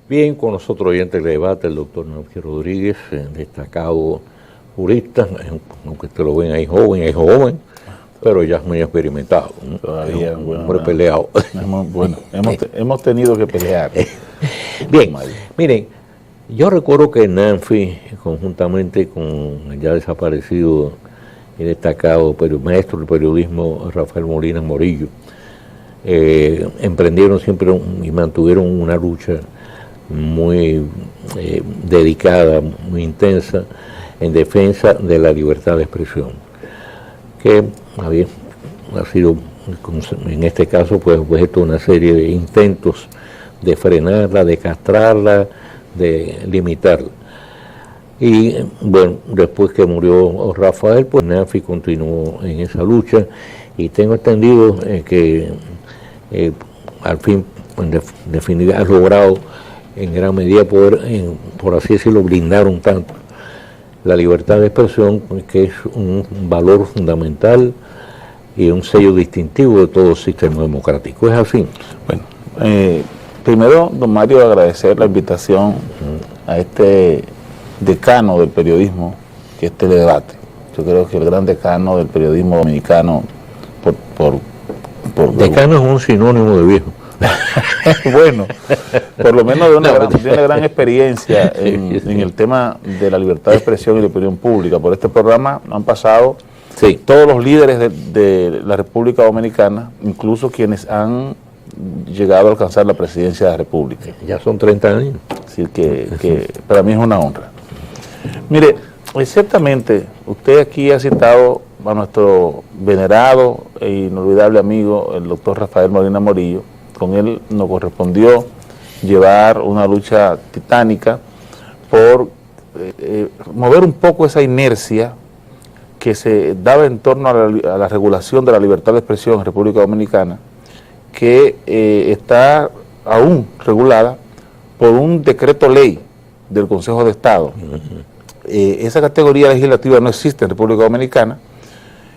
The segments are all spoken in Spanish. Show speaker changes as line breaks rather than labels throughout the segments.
Bien, con nosotros hoy en Teledebate el doctor Nanfi Rodríguez, destacado jurista, aunque te lo ven ahí joven, pero ya es muy experimentado, ¿no?
Todavía,
es un hombre peleado.
Hemos tenido que pelear.
Bien, miren, yo recuerdo que Nanfi, conjuntamente con el ya desaparecido y destacado maestro del periodismo Rafael Molina Morillo, emprendieron siempre y mantuvieron una lucha muy dedicada, muy intensa, en defensa de la libertad de expresión, que ha sido, en este caso, pues objeto de una serie de intentos de frenarla, de castrarla, de limitarla. Y bueno, después que murió Rafael, pues Nanfi continuó en esa lucha, y tengo entendido que al fin, en definitiva, ha logrado en gran medida poder, por así decirlo, blindar un tanto la libertad de expresión, que es un valor fundamental y un sello distintivo de todo sistema democrático. ¿Es así?
Bueno, primero, don Mario, agradecer la invitación a este decano del periodismo, que es Teledebate. Yo creo que el gran decano del periodismo dominicano,
decano es un sinónimo de viejo.
Bueno, por lo menos tiene gran experiencia en el tema de la libertad de expresión y de opinión pública. Por este programa han pasado todos los líderes de la República Dominicana, incluso quienes han llegado a alcanzar la presidencia de la República.
Ya son 30 años.
Así que para mí es una honra. Mire, ciertamente usted aquí ha citado a nuestro venerado e inolvidable amigo, el doctor Rafael Molina Morillo. Con él nos correspondió llevar una lucha titánica por mover un poco esa inercia que se daba en torno a la regulación de la libertad de expresión en República Dominicana, que está aún regulada por un decreto ley del Consejo de Estado. Esa categoría legislativa no existe en República Dominicana.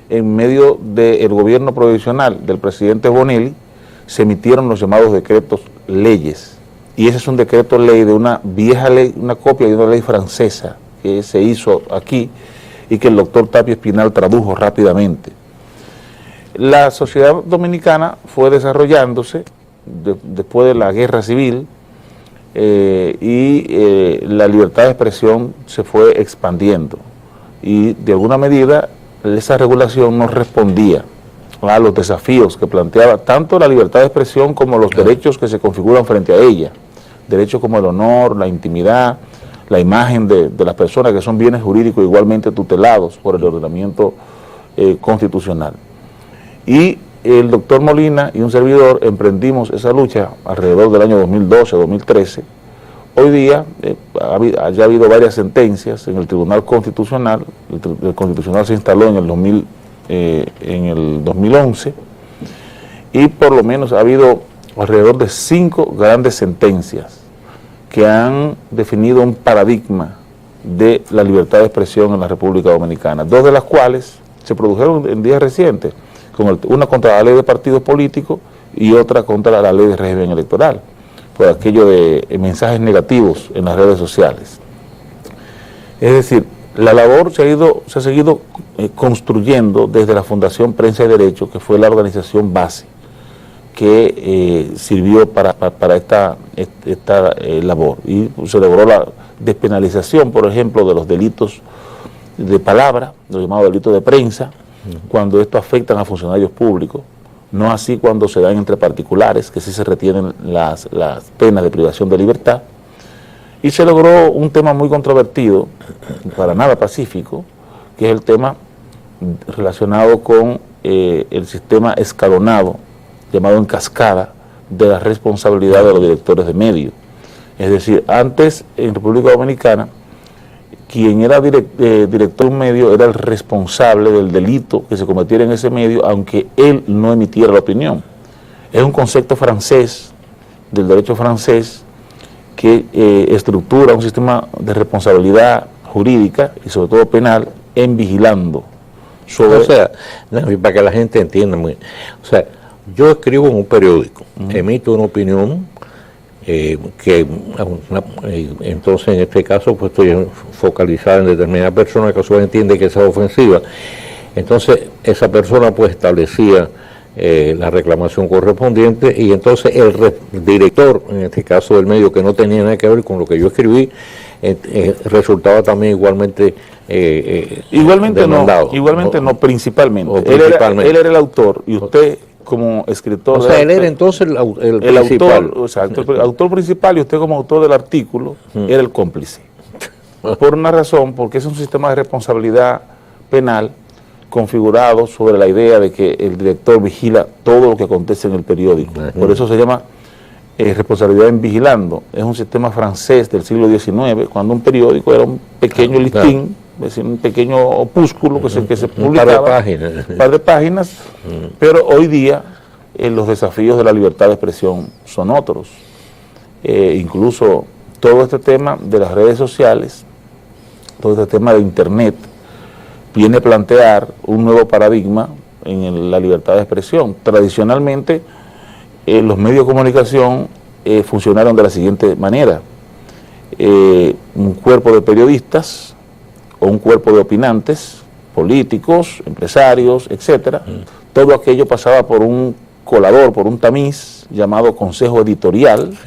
En medio del gobierno provisional del presidente Bonelli, se emitieron los llamados decretos leyes, y ese es un decreto ley de una vieja ley, una copia de una ley francesa que se hizo aquí y que el doctor Tapia Espinal tradujo rápidamente. La sociedad dominicana fue desarrollándose después de la guerra civil, y la libertad de expresión se fue expandiendo, y de alguna medida esa regulación no respondía a los desafíos que planteaba tanto la libertad de expresión como los derechos que se configuran frente a ella, derechos como el honor, la intimidad, la imagen de las personas, que son bienes jurídicos igualmente tutelados por el ordenamiento constitucional. Y el doctor Molina y un servidor emprendimos esa lucha alrededor del año 2012-2013. Hoy día ya ha habido varias sentencias en el Tribunal Constitucional. El Constitucional se instaló en el 2011, y por lo menos ha habido alrededor de 5 grandes sentencias que han definido un paradigma de la libertad de expresión en la República Dominicana, 2 de las cuales se produjeron en días recientes, una contra la ley de partidos políticos y otra contra la ley de régimen electoral, por aquello de mensajes negativos en las redes sociales. Es decir, la labor se ha seguido construyendo desde la Fundación Prensa y Derecho, que fue la organización base que sirvió para esta labor, y se logró la despenalización, por ejemplo, de los delitos de palabra, los llamados delitos de prensa, cuando esto afectan a funcionarios públicos, no así cuando se dan entre particulares, que sí se retienen las penas de privación de libertad. Y se logró un tema muy controvertido, para nada pacífico, que es el tema relacionado con el sistema escalonado, llamado en cascada, de la responsabilidad de los directores de medios. Es decir, antes en República Dominicana, quien era director de un medio era el responsable del delito que se cometiera en ese medio, aunque él no emitiera la opinión. Es un concepto francés, del derecho francés, que estructura un sistema de responsabilidad jurídica y sobre todo penal en vigilando sobre...
O sea, para que la gente entienda, o sea, yo escribo en un periódico, emito una opinión, entonces en este caso pues estoy focalizada en determinada persona que a su vez entiende que esa es ofensiva. Entonces esa persona pues establecía la reclamación correspondiente y entonces el director, en este caso del medio, que no tenía nada que ver con lo que yo escribí, resultaba también igualmente demandado.
Igualmente no, principalmente.
Principalmente.
Él era el autor y usted como escritor...
O sea, él era entonces el principal.
Autor, o sea, el autor principal y usted como autor del artículo era el cómplice. Por una razón, porque es un sistema de responsabilidad penal configurado sobre la idea de que el director vigila todo lo que acontece en el periódico. Por eso se llama responsabilidad en vigilando. Es un sistema francés del siglo XIX, cuando un periódico era un pequeño listín, es decir, un pequeño opúsculo que se publicaba, un par de páginas, pero hoy día los desafíos de la libertad de expresión son otros. Incluso todo este tema de las redes sociales, todo este tema de Internet, viene a plantear un nuevo paradigma en la libertad de expresión. Tradicionalmente, los medios de comunicación funcionaron de la siguiente manera. Un cuerpo de periodistas o un cuerpo de opinantes, políticos, empresarios, etcétera, todo aquello pasaba por un colador, por un tamiz llamado consejo editorial,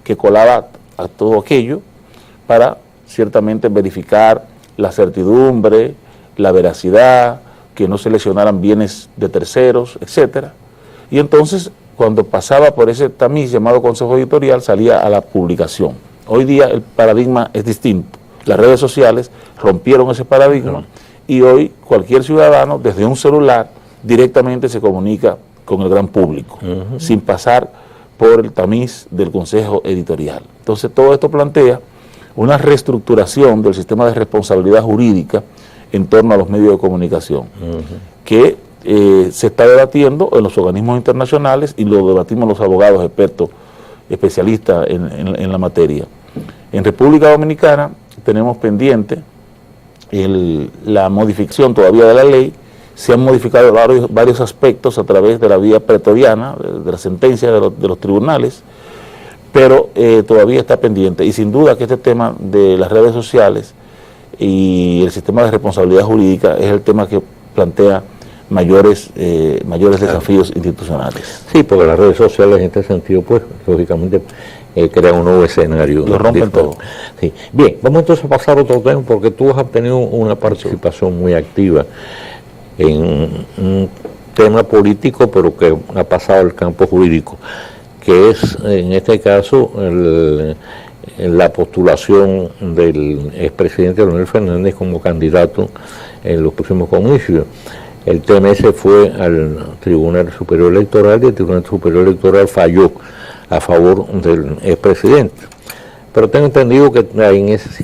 que colaba a todo aquello para ciertamente verificar la certidumbre, la veracidad, que no se lesionaran bienes de terceros, etcétera. Y entonces, cuando pasaba por ese tamiz llamado consejo editorial, salía a la publicación. Hoy día el paradigma es distinto. Las redes sociales rompieron ese paradigma y hoy cualquier ciudadano desde un celular directamente se comunica con el gran público, sin pasar por el tamiz del consejo editorial. Entonces todo esto plantea una reestructuración del sistema de responsabilidad jurídica en torno a los medios de comunicación, que se está debatiendo en los organismos internacionales y lo debatimos los abogados expertos, especialistas en la materia. En República Dominicana tenemos pendiente la modificación todavía de la ley. Se han modificado varios aspectos a través de la vía pretoriana, de la sentencia de los tribunales, pero todavía está pendiente. Y sin duda que este tema de las redes sociales y el sistema de responsabilidad jurídica es el tema que plantea mayores desafíos institucionales.
Sí, porque las redes sociales en este sentido, pues, lógicamente, crean un nuevo escenario.
Lo rompen todo.
Sí. Bien, vamos entonces a pasar a otro tema, porque tú has tenido una participación muy activa en un tema político, pero que ha pasado al campo jurídico, que es, en este caso, la postulación del expresidente Leonel Fernández como candidato en los próximos comicios. El tema ese fue al Tribunal Superior Electoral y el Tribunal Superior Electoral falló a favor del expresidente. Pero tengo entendido que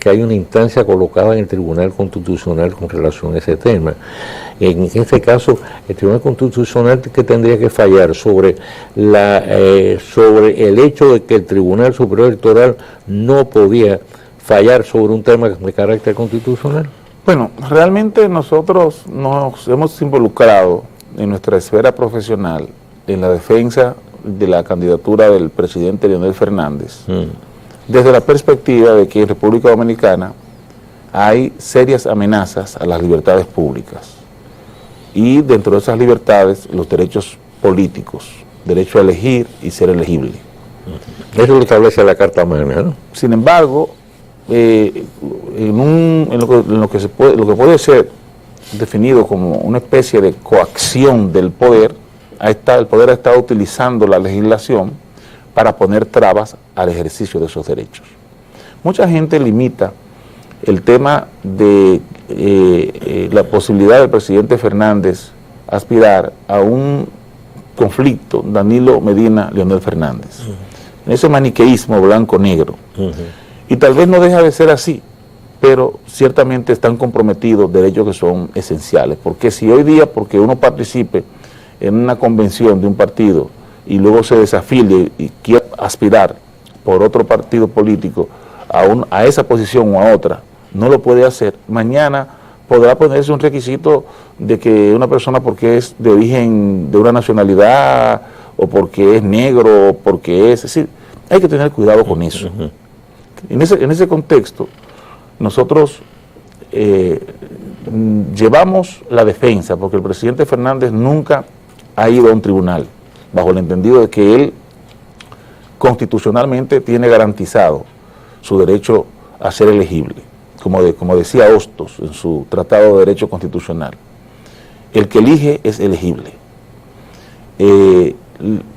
hay una instancia colocada en el Tribunal Constitucional con relación a ese tema. En este caso, el Tribunal Constitucional, que tendría que fallar sobre el hecho de que el Tribunal Superior Electoral no podía fallar sobre un tema de carácter constitucional.
Bueno, realmente nosotros nos hemos involucrado en nuestra esfera profesional en la defensa de la candidatura del presidente Leonel Fernández, desde la perspectiva de que en República Dominicana hay serias amenazas a las libertades públicas y dentro de esas libertades los derechos políticos, derecho a elegir y ser elegible.
Eso lo establece la Carta Magna, ¿no?
Sin embargo, lo que puede ser definido como una especie de coacción del poder, el poder ha estado utilizando la legislación para poner trabas al ejercicio de esos derechos. Mucha gente limita el tema de la posibilidad del presidente Fernández aspirar a un conflicto Danilo Medina-Leonel Fernández, en ese maniqueísmo blanco-negro. Y tal vez no deja de ser así, pero ciertamente están comprometidos derechos que son esenciales, porque si hoy día, porque uno participe en una convención de un partido y luego se desafilie y quiere aspirar por otro partido político a esa posición o a otra, no lo puede hacer. Mañana podrá ponerse un requisito de que una persona, porque es de origen de una nacionalidad, o porque es negro, o porque es decir, Hay que tener cuidado con eso. En ese contexto, nosotros llevamos la defensa, porque el presidente Fernández nunca ha ido a un tribunal, bajo el entendido de que él constitucionalmente tiene garantizado su derecho a ser elegible, como decía Hostos en su Tratado de Derecho Constitucional. El que elige es elegible.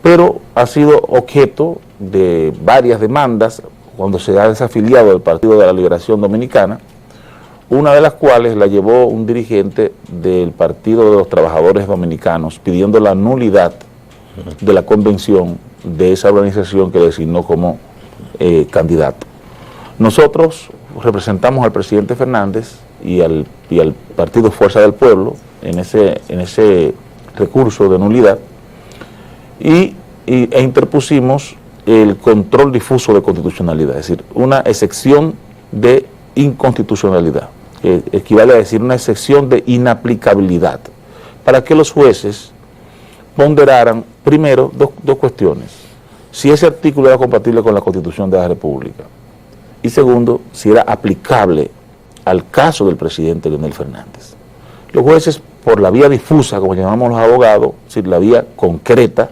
Pero ha sido objeto de varias demandas cuando se ha desafiliado del Partido de la Liberación Dominicana, una de las cuales la llevó un dirigente del Partido de los Trabajadores Dominicanos pidiendo la nulidad de la convención de esa organización que designó como candidato. Nosotros representamos al presidente Fernández y al Partido Fuerza del Pueblo en ese recurso de nulidad e interpusimos el control difuso de constitucionalidad, es decir, una excepción de inconstitucionalidad, que equivale a decir una excepción de inaplicabilidad, para que los jueces ponderaran primero dos cuestiones: si ese artículo era compatible con la Constitución de la República, y segundo, si era aplicable al caso del presidente Leonel Fernández. Los jueces, por la vía difusa, como llamamos los abogados, es decir, la vía concreta,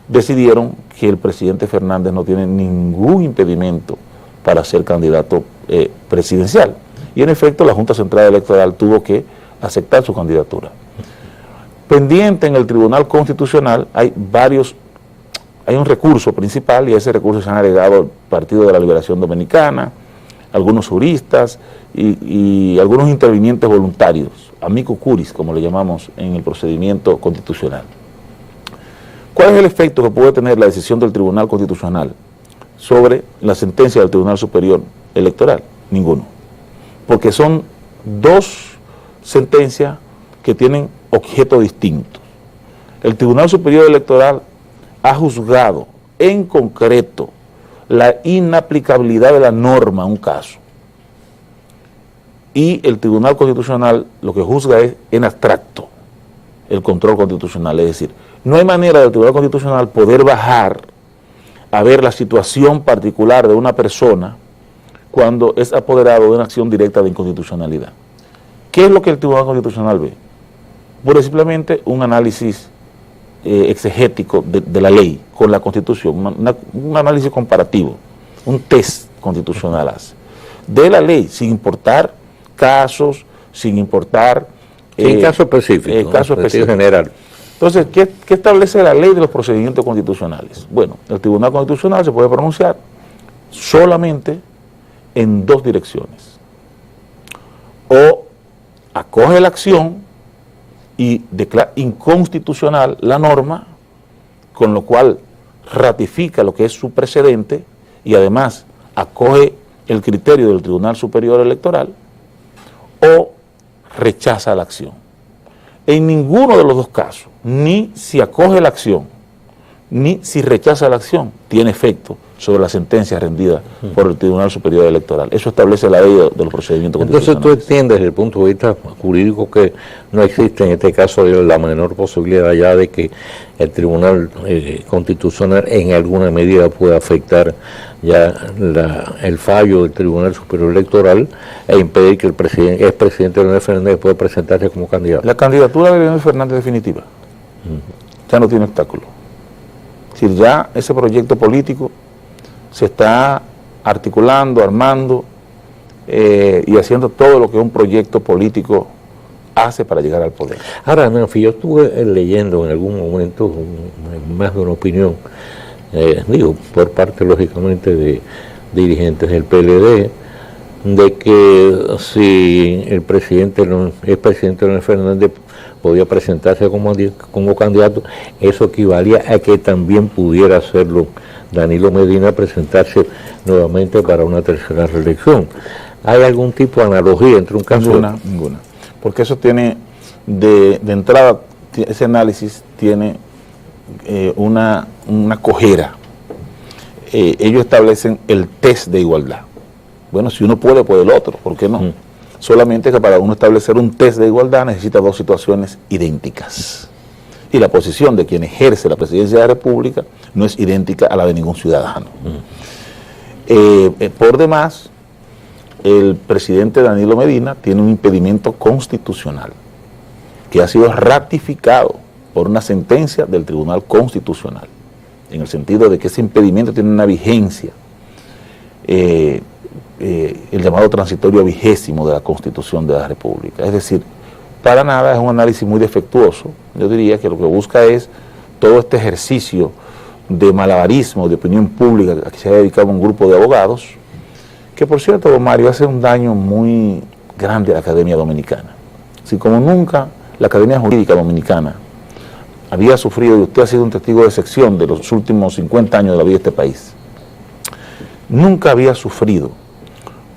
decidieron que el presidente Fernández no tiene ningún impedimento para ser candidato presidencial. Y en efecto, la Junta Central Electoral tuvo que aceptar su candidatura. Pendiente en el Tribunal Constitucional hay un recurso principal, y a ese recurso se han agregado el Partido de la Liberación Dominicana, algunos juristas y algunos intervinientes voluntarios, amicus curis, como le llamamos en el procedimiento constitucional. ¿Cuál es el efecto que puede tener la decisión del Tribunal Constitucional sobre la sentencia del Tribunal Superior Electoral? Ninguno. Porque son dos sentencias que tienen objetos distintos. El Tribunal Superior Electoral ha juzgado en concreto la inaplicabilidad de la norma a un caso. Y el Tribunal Constitucional lo que juzga es en abstracto el control constitucional, es decir, no hay manera del Tribunal Constitucional poder bajar a ver la situación particular de una persona cuando es apoderado de una acción directa de inconstitucionalidad. ¿Qué es lo que el Tribunal Constitucional ve? Pura y simplemente un análisis exegético de la ley con la Constitución, un análisis comparativo, un test constitucional hace de la ley, sin importar casos, sin importar...
en caso específico,
caso específico
general.
Entonces, ¿qué establece la ley de los procedimientos constitucionales? Bueno, el Tribunal Constitucional se puede pronunciar solamente en dos direcciones. O acoge la acción y declara inconstitucional la norma, con lo cual ratifica lo que es su precedente y además acoge el criterio del Tribunal Superior Electoral, o rechaza la acción. En ninguno de los dos casos, ni si acoge la acción, ni si rechaza la acción, tiene efecto sobre la sentencia rendida por el Tribunal Superior Electoral. Eso establece la ley de los procedimientos constitucionales.
Entonces tú entiendes desde el punto de vista jurídico que no existe en este caso la menor posibilidad ya de que el Tribunal Constitucional en alguna medida pueda afectar ya el fallo del Tribunal Superior Electoral e impedir que el expresidente Leonel Fernández pueda presentarse como candidato.
La candidatura de Leonel Fernández es definitiva. Ya no tiene obstáculo. Es decir, ya ese proyecto político se está articulando, armando y haciendo todo lo que un proyecto político hace para llegar al poder.
Ahora, Nanfi, yo estuve leyendo en algún momento más de una opinión, por parte lógicamente de dirigentes del PLD, de que si el expresidente Leonel Fernández podía presentarse como candidato, eso equivalía a que también pudiera hacerlo Danilo Medina, presentarse nuevamente para una tercera reelección. ¿Hay algún tipo de analogía entre un caso?
Ninguna. Porque eso tiene, de entrada, ese análisis tiene una cojera. Ellos establecen el test de igualdad. Bueno, si uno puede el otro, ¿por qué no? Solamente que para uno establecer un test de igualdad necesita dos situaciones idénticas. y la posición de quien ejerce la presidencia de la República no es idéntica a la de ningún ciudadano. Por demás, el presidente Danilo Medina tiene un impedimento constitucional que ha sido ratificado por una sentencia del Tribunal Constitucional, en el sentido de que ese impedimento tiene una vigencia, el llamado transitorio 20º de la Constitución de la República. Es decir, para nada, es un análisis muy defectuoso. Yo diría que lo que busca es todo este ejercicio de malabarismo, de opinión pública a que se ha dedicado un grupo de abogados, que por cierto, don Mario, hace un daño muy grande a la Academia Dominicana. Así como nunca la Academia Jurídica Dominicana había sufrido, y usted ha sido un testigo de excepción de los últimos 50 años de la vida de este país, nunca había sufrido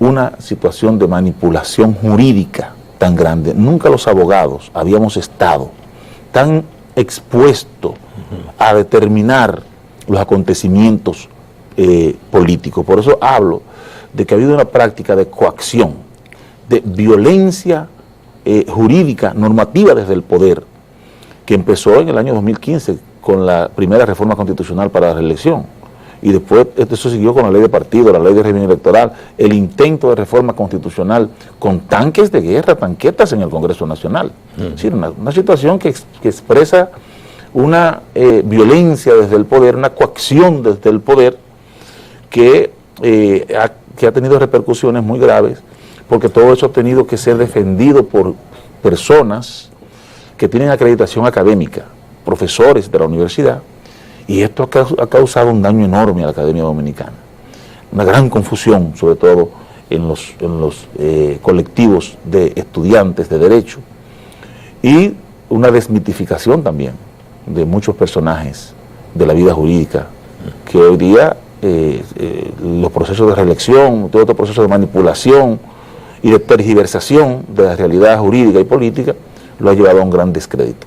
una situación de manipulación jurídica tan grande. Nunca los abogados habíamos estado tan expuestos a determinar los acontecimientos políticos. Por eso hablo de que ha habido una práctica de coacción, de violencia jurídica, normativa desde el poder, que empezó en el año 2015 con la primera reforma constitucional para la reelección. Y después eso siguió con la ley de partido, la ley de régimen electoral, el intento de reforma constitucional con tanques de guerra, tanquetas en el Congreso Nacional. Es decir, una situación que expresa una violencia desde el poder, una coacción desde el poder que ha tenido repercusiones muy graves, porque todo eso ha tenido que ser defendido por personas que tienen acreditación académica, profesores de la universidad, y esto ha causado un daño enorme a la Academia Dominicana. Una gran confusión, sobre todo en los colectivos de estudiantes de Derecho, y una desmitificación también de muchos personajes de la vida jurídica, que hoy día los procesos de reelección, todo otro proceso de manipulación y de tergiversación de la realidad jurídica y política, lo ha llevado a un gran descrédito.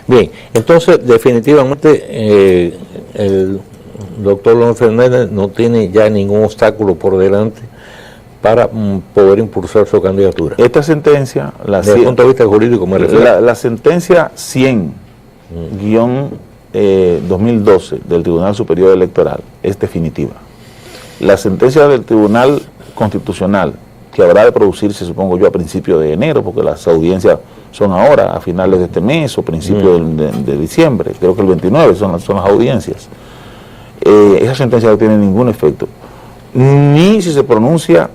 Bien, entonces definitivamente el doctor Leonel Fernández no tiene ya ningún obstáculo por delante para poder impulsar su candidatura.
Esta sentencia,
desde el punto de vista jurídico me refiero.
La sentencia 100-2012 del Tribunal Superior Electoral es definitiva. La sentencia del Tribunal Constitucional, que habrá de producirse, supongo yo, a principios de enero, porque las audiencias son ahora, a finales de este mes o principios de diciembre, creo que el 29 son las audiencias. Esa sentencia no tiene ningún efecto, ni si se pronuncia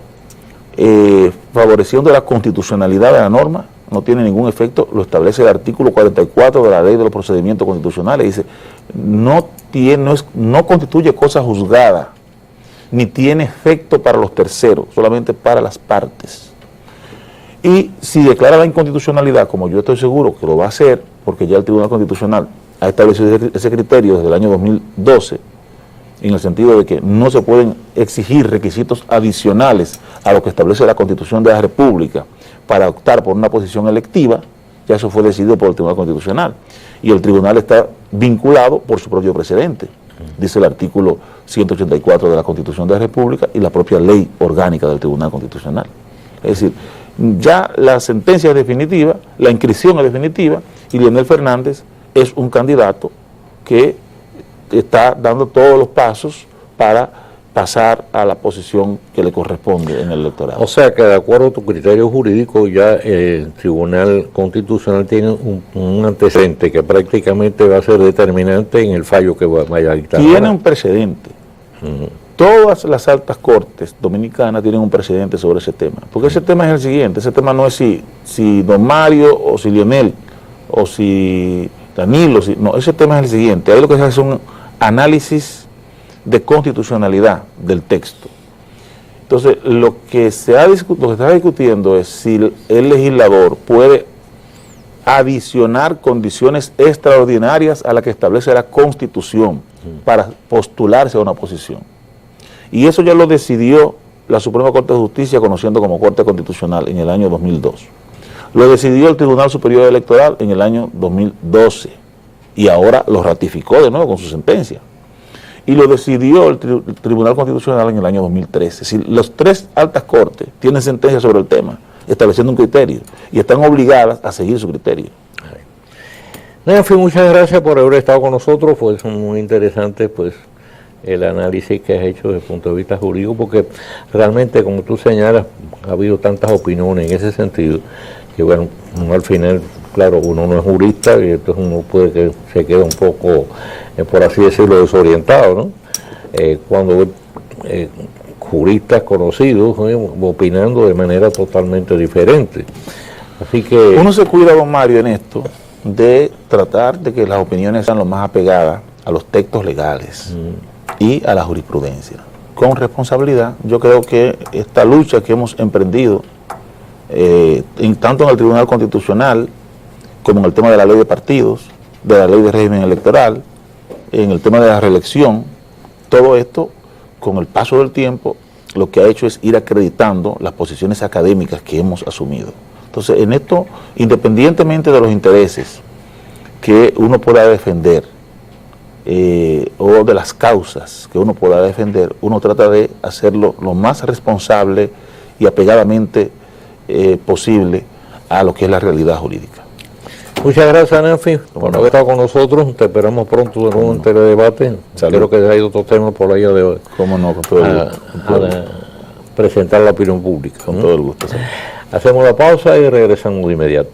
favoreciendo la constitucionalidad de la norma, no tiene ningún efecto, lo establece el artículo 44 de la Ley de los Procedimientos Constitucionales, dice, no constituye cosa juzgada, ni tiene efecto para los terceros, solamente para las partes. Y si declara la inconstitucionalidad, como yo estoy seguro que lo va a hacer, porque ya el Tribunal Constitucional ha establecido ese criterio desde el año 2012, en el sentido de que no se pueden exigir requisitos adicionales a lo que establece la Constitución de la República para optar por una posición electiva, ya eso fue decidido por el Tribunal Constitucional. Y el Tribunal está vinculado por su propio precedente, dice el artículo 184 de la Constitución de la República y la propia ley orgánica del Tribunal Constitucional. Es decir, ya la sentencia es definitiva, la inscripción es definitiva, y Leonel Fernández es un candidato que está dando todos los pasos para pasar a la posición que le corresponde en el electorado.
O sea que de acuerdo a tu criterio jurídico ya el Tribunal Constitucional tiene un antecedente que prácticamente va a ser determinante en el fallo que vaya a dictar.
Tiene un precedente. Todas las altas cortes dominicanas tienen un precedente sobre ese tema, porque ese tema es el siguiente, ese tema no es si don Mario o si Leonel o si Danilo, no, ese tema es el siguiente, ahí lo que se hace es un análisis de constitucionalidad del texto. Entonces, lo que se está discutiendo es si el legislador puede adicionar condiciones extraordinarias a las que establece la Constitución para postularse a una posición. Y eso ya lo decidió la Suprema Corte de Justicia, conociendo como Corte Constitucional, en el año 2002. Lo decidió el Tribunal Superior Electoral en el año 2012 y ahora lo ratificó de nuevo con su sentencia. Y lo decidió el Tribunal Constitucional en el año 2013. Es decir, las tres altas cortes tienen sentencias sobre el tema, estableciendo un criterio, y están obligadas a seguir su criterio.
En fin, muchas gracias por haber estado con nosotros, fue muy interesante pues el análisis que has hecho desde el punto de vista jurídico, porque realmente, como tú señalas, ha habido tantas opiniones en ese sentido, que bueno, uno al final, claro, uno no es jurista y entonces uno puede que se quede un poco, por así decirlo, desorientado, ¿no? Cuando juristas conocidos opinando de manera totalmente diferente. Así que
uno se cuida, don Mario, en esto, de tratar de que las opiniones sean lo más apegadas a los textos legales y a la jurisprudencia. Con responsabilidad, yo creo que esta lucha que hemos emprendido, tanto en el Tribunal Constitucional, como en el tema de la ley de partidos, de la ley de régimen electoral, en el tema de la reelección, todo esto, con el paso del tiempo, lo que ha hecho es ir acreditando las posiciones académicas que hemos asumido. Entonces, en esto, independientemente de los intereses que uno pueda defender o de las causas que uno pueda defender, uno trata de hacerlo lo más responsable y apegadamente posible a lo que es la realidad jurídica.
muchas gracias, Nancy, por haber estado con nosotros. Te esperamos pronto de nuevo en Teledebate. Espero que haya otro tema por allá de
cómo no, con todo el gusto.
Presentar la opinión pública.
Con todo el gusto. Sí.
Hacemos la pausa y regresamos de inmediato.